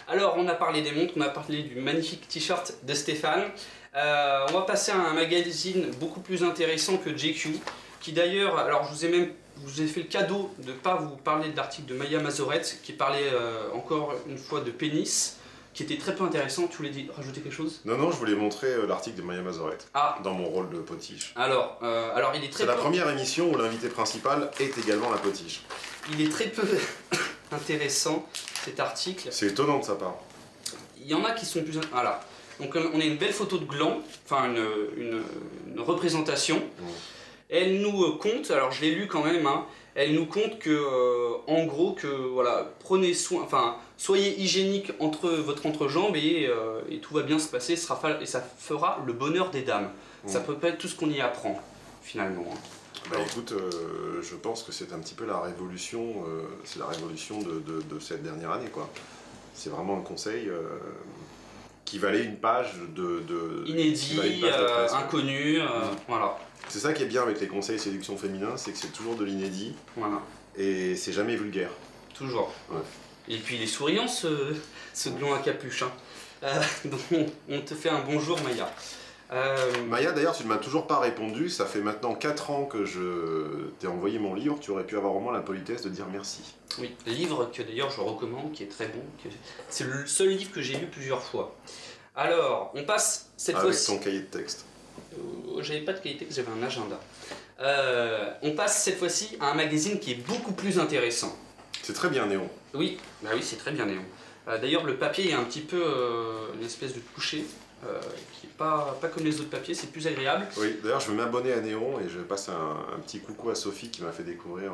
Alors, on a parlé des montres, on a parlé du magnifique t-shirt de Stéphane. On va passer à un magazine beaucoup plus intéressant que GQ, qui d'ailleurs, alors je vous ai fait le cadeau de ne pas vous parler de l'article de Maya Mazorette, qui parlait encore une fois de pénis, qui était très peu intéressant. Tu voulais rajouter quelque chose? Non, non, je voulais montrer l'article de Maya Mazorette, dans mon rôle de potiche. Alors il est très C'est la première émission où l'invité principal est également la potiche. Il est très peu intéressant, cet article. C'est étonnant de sa part. Il y en a qui sont plus... Voilà. Donc on a une belle photo de gland, enfin une représentation. Elle nous compte, alors je l'ai lu quand même, hein, elle nous compte que, en gros, que voilà, prenez soin, enfin, soyez hygiénique entre votre entrejambe et tout va bien se passer, et ça fera le bonheur des dames. Ça peut pas être tout ce qu'on y apprend, finalement. Bah écoute, je pense que c'est un petit peu la révolution, c'est la révolution de cette dernière année, quoi. C'est vraiment un conseil qui valait une page inédit, inconnu, voilà. C'est ça qui est bien avec les conseils séduction féminin, c'est que c'est toujours de l'inédit. Voilà. Et c'est jamais vulgaire. Toujours. Ouais. Et puis il est souriant ce blond à capuche. Hein. Donc on te fait un bonjour Maya. Maya, d'ailleurs, tu ne m'as toujours pas répondu. Ça fait maintenant 4 ans que je t'ai envoyé mon livre. Tu aurais pu avoir au moins la politesse de dire merci. Oui, livre que d'ailleurs je recommande, qui est très bon. C'est le seul livre que j'ai lu plusieurs fois. Alors, on passe cette fois-ci... Avec ton cahier de texte. J'avais pas de cahier de texte, j'avais un agenda. On passe cette fois-ci à un magazine qui est beaucoup plus intéressant. C'est très bien néon. Oui, bah oui, c'est très bien néon. D'ailleurs, le papier est un petit peu une espèce de toucher. Qui n'est pas comme les autres papiers, c'est plus agréable. Oui, d'ailleurs je veux m'abonner à Néon et je passe un petit coucou à Sophie qui m'a fait découvrir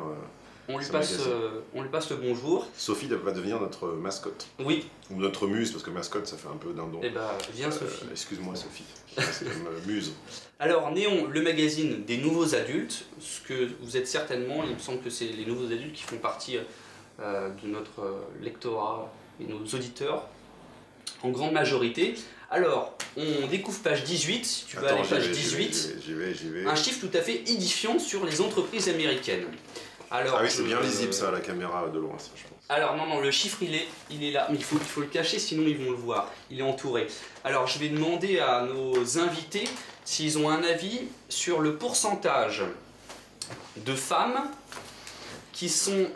on lui passe le bonjour. Sophie va devenir notre mascotte. Oui. Ou notre muse, parce que mascotte ça fait un peu dindon. Eh bah, viens Sophie. Excuse-moi Sophie, c'est comme muse. Alors Néon, le magazine des nouveaux adultes, ce que vous êtes certainement, il me semble que c'est les nouveaux adultes qui font partie de notre lectorat et nos auditeurs, en grande majorité. Alors, on découvre page 18, si tu vas aller page 18, j'y vais. Un chiffre tout à fait édifiant sur les entreprises américaines. Alors, ah oui, c'est bien lisible ça à la caméra de loin, ça je pense. Alors non, le chiffre il est là, mais il faut le cacher sinon ils vont le voir, il est entouré. Alors je vais demander à nos invités s'ils ont un avis sur le pourcentage de femmes qui sont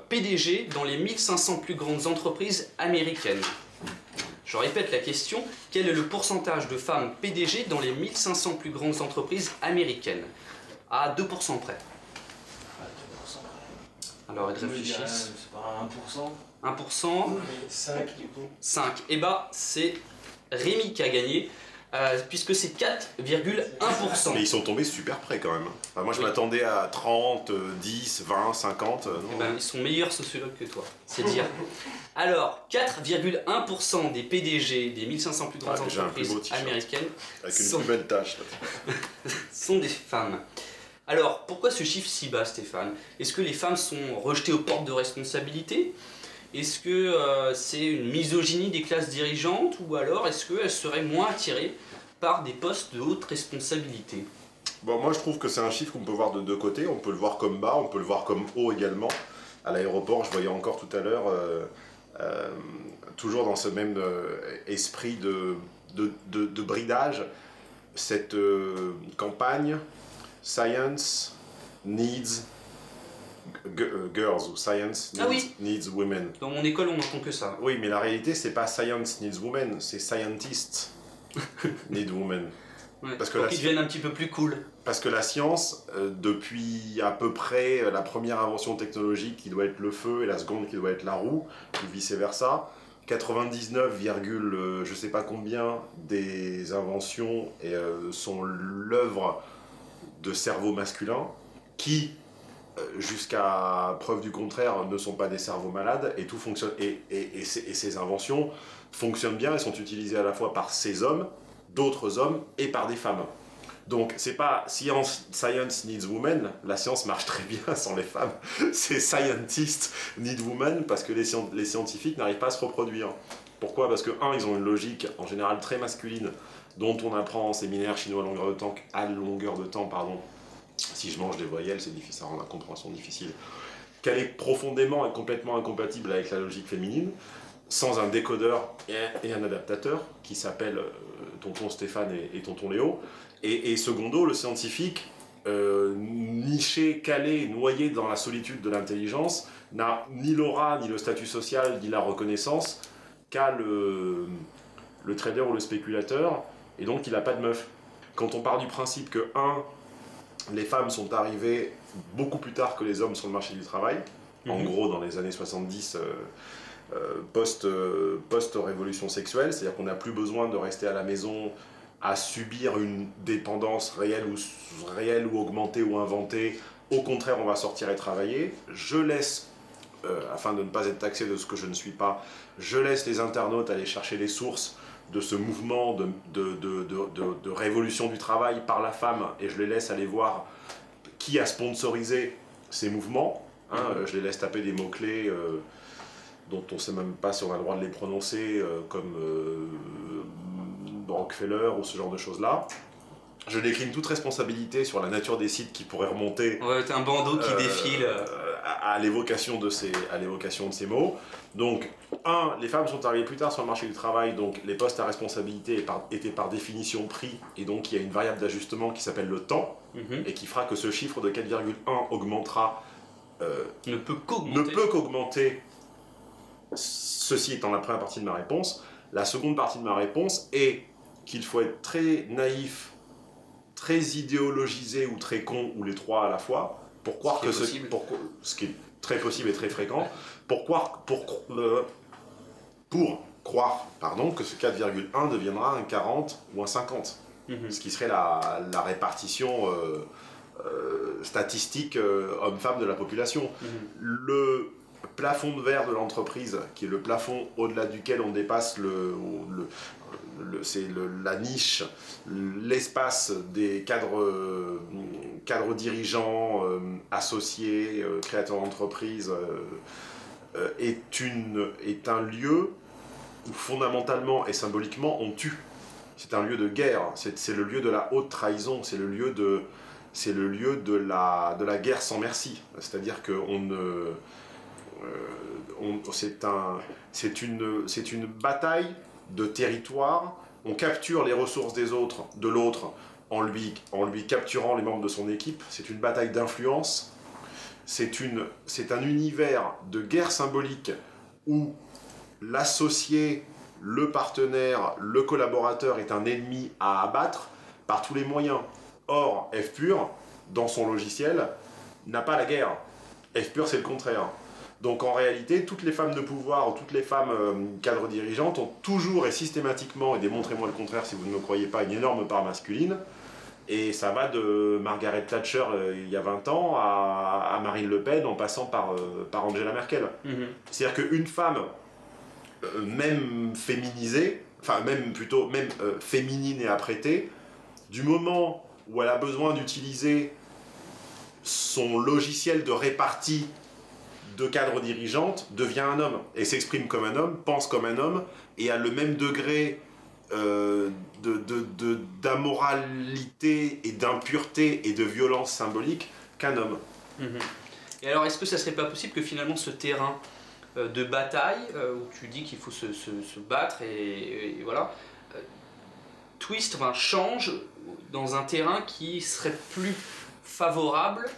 PDG dans les 1500 plus grandes entreprises américaines. Je répète la question, quel est le pourcentage de femmes PDG dans les 1500 plus grandes entreprises américaines? À 2% près. À 2% près. Alors, ils réfléchissent. C'est pas 1%. 1%. 5 du coup. 5. Et bah, c'est Rémi qui a gagné, puisque c'est 4,1%. Mais ils sont tombés super près quand même. Enfin, moi je m'attendais à 30, 10, 20, 50. Non. Eh ben, ils sont meilleurs sociologues que toi, c'est dire. Alors, 4,1% des PDG des 1500 plus grandes entreprises américaines avec une plus belle tache sont des femmes. Alors, pourquoi ce chiffre si bas, Stéphane? Est-ce que les femmes sont rejetées aux portes de responsabilité? Est-ce que c'est une misogynie des classes dirigeantes? Ou alors est-ce qu'elles seraient moins attirées par des postes de haute responsabilité? Bon, moi je trouve que c'est un chiffre qu'on peut voir de deux côtés. On peut le voir comme bas, on peut le voir comme haut également. À l'aéroport, je voyais encore tout à l'heure, toujours dans ce même esprit de bridage, cette campagne Science Needs Girls ou Science Needs Women. Dans mon école, on n'entend que ça. Oui, mais la réalité, c'est pas Science Needs Women, c'est Scientists Need Women. Ouais, parce pour qu'ils deviennent un petit peu plus cool. Parce que la science, depuis à peu près la première invention technologique qui doit être le feu et la seconde qui doit être la roue, ou vice versa, 99, je sais pas combien des inventions sont l'œuvre de cerveaux masculins qui, jusqu'à preuve du contraire, ne sont pas des cerveaux malades et tout fonctionne. Et ces inventions fonctionnent bien et sont utilisées à la fois par ces hommes, d'autres hommes et par des femmes. Donc c'est pas Science Needs Women, la science marche très bien sans les femmes, c'est Scientists Need Women parce que les scientifiques n'arrivent pas à se reproduire. Pourquoi? Parce que, un, ils ont une logique en général très masculine dont on apprend en séminaire chinois à longueur de temps, si je mange des voyelles, c'est difficile, ça rend la compréhension difficile, qu'elle est profondément et complètement incompatible avec la logique féminine. sans un décodeur et un adaptateur qui s'appelle tonton Stéphane et tonton Léo. Et secondo, le scientifique, niché, calé, noyé dans la solitude de l'intelligence, n'a ni l'aura, ni le statut social, ni la reconnaissance qu'a le trader ou le spéculateur, et donc il n'a pas de meuf. Quand on part du principe que, les femmes sont arrivées beaucoup plus tard que les hommes sur le marché du travail, en gros dans les années 70, post-révolution sexuelle, c'est-à-dire qu'on n'a plus besoin de rester à la maison à subir une dépendance réelle ou augmentée ou inventée. Au contraire, on va sortir et travailler. Je laisse, afin de ne pas être taxé de ce que je ne suis pas, je laisse les internautes aller chercher les sources de ce mouvement de révolution du travail par la femme, et je les laisse aller voir qui a sponsorisé ces mouvements. Je les laisse taper des mots-clés dont on ne sait même pas si on a le droit de les prononcer, comme Rockefeller ou ce genre de choses-là. Je décline toute responsabilité sur la nature des sites qui pourraient remonter. Ouais, t'as un bandeau qui défile. À l'évocation de ces mots. Donc, les femmes sont arrivées plus tard sur le marché du travail, donc les postes à responsabilité étaient par définition pris, et donc il y a une variable d'ajustement qui s'appelle le temps, et qui fera que ce chiffre de 4,1 augmentera. Ne peut qu'augmenter. Ceci étant la première partie de ma réponse. La seconde partie de ma réponse est qu'il faut être très naïf, très idéologisé ou très con, ou les trois à la fois, pour croire que ce qui est très possible et très fréquent, pour croire que ce 4,1 deviendra un 40 ou un 50, ce qui serait la répartition statistique homme-femme de la population. Le plafond de verre de l'entreprise, qui est le plafond au-delà duquel on dépasse la niche, l'espace des cadres dirigeants, associés, créateurs d'entreprise, est un lieu où fondamentalement et symboliquement on tue. C'est un lieu de guerre, c'est le lieu de la haute trahison, c'est le lieu de la guerre sans merci. C'est-à-dire que c'est une bataille de territoire. On capture les ressources de l'autre en lui capturant les membres de son équipe. C'est une bataille d'influence. C'est un univers de guerre symbolique où l'associé, le partenaire, le collaborateur est un ennemi à abattre par tous les moyens. Or, F-Pur, dans son logiciel, n'a pas la guerre. F-Pur, c'est le contraire. Donc en réalité, toutes les femmes de pouvoir ou toutes les femmes cadres dirigeantes ont toujours et systématiquement, et démontrez-moi le contraire si vous ne me croyez pas, une énorme part masculine. Et ça va de Margaret Thatcher il y a 20 ans à Marine Le Pen, en passant par Angela Merkel. C'est-à-dire qu'une femme, même féminisée, même féminine et apprêtée, du moment où elle a besoin d'utiliser son logiciel de répartie de cadre dirigeante, devient un homme et s'exprime comme un homme, pense comme un homme et a le même degré d'amoralité et d'impureté et de violence symbolique qu'un homme. Et alors, est-ce que ça serait pas possible que finalement ce terrain de bataille, où tu dis qu'il faut se battre et voilà, change dans un terrain qui serait plus favorable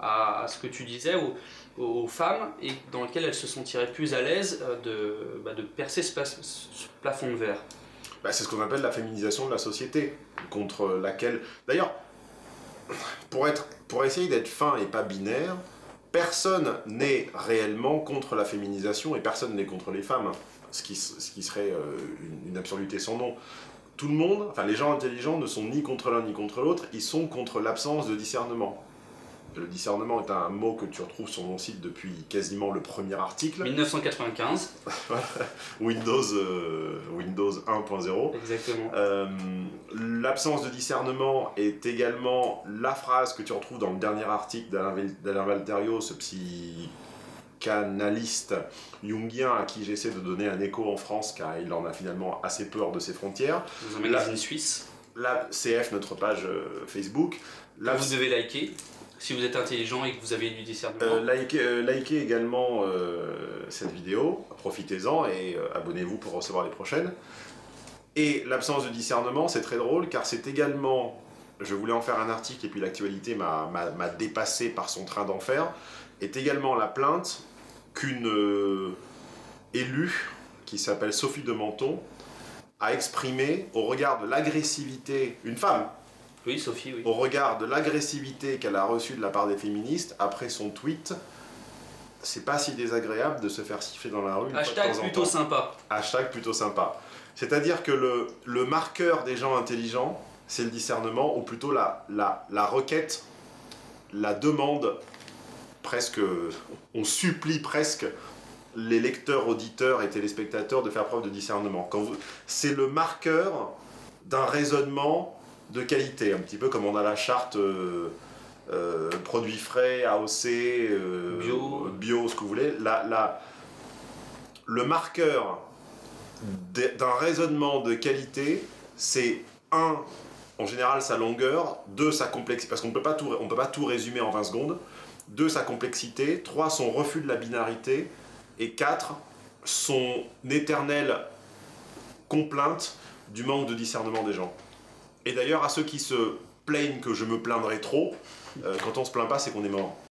à ce que tu disais aux femmes, et dans lequel elles se sentiraient plus à l'aise de percer ce plafond de verre? C'est ce qu'on appelle la féminisation de la société, contre laquelle... D'ailleurs, pour essayer d'être fin et pas binaire, personne n'est réellement contre la féminisation et personne n'est contre les femmes, ce qui serait une absurdité sans nom. Tout le monde, les gens intelligents ne sont ni contre l'un ni contre l'autre, ils sont contre l'absence de discernement. Le discernement est un mot que tu retrouves sur mon site depuis quasiment le premier article. 1995. Windows 1.0. Exactement. L'absence de discernement est également la phrase que tu retrouves dans le dernier article d'Alain Valterio, ce psychanalyste jungien à qui j'essaie de donner un écho en France, car il en a finalement assez peur de ses frontières. Dans un magazine suisse. CF, notre page Facebook. Vous devez liker. Si vous êtes intelligent et que vous avez du discernement. Likez également cette vidéo, profitez-en et abonnez-vous pour recevoir les prochaines. Et l'absence de discernement, c'est très drôle car c'est également, je voulais en faire un article et puis l'actualité m'a dépassé par son train d'enfer, est également la plainte qu'une élue qui s'appelle Sophie de Menton a exprimée au regard de l'agressivité, une femme. Oui, Sophie, oui. Au regard de l'agressivité qu'elle a reçue de la part des féministes après son tweet, c'est pas si désagréable de se faire siffler dans la rue. Hashtag plutôt sympa. Hashtag plutôt sympa. C'est-à-dire que le marqueur des gens intelligents, c'est le discernement, ou plutôt la requête, la demande, presque, on supplie presque les lecteurs, auditeurs et téléspectateurs de faire preuve de discernement. C'est le marqueur d'un raisonnement de qualité, un petit peu comme on a la charte produits frais, AOC, bio, ce que vous voulez. Le marqueur d'un raisonnement de qualité, c'est en général sa longueur, 2 sa complexité, parce qu'on ne peut pas tout résumer en 20 secondes, 2 sa complexité, 3 son refus de la binarité, et 4 son éternelle complainte du manque de discernement des gens. Et d'ailleurs, à ceux qui se plaignent que je me plaindrai trop, quand on se plaint pas, c'est qu'on est mort.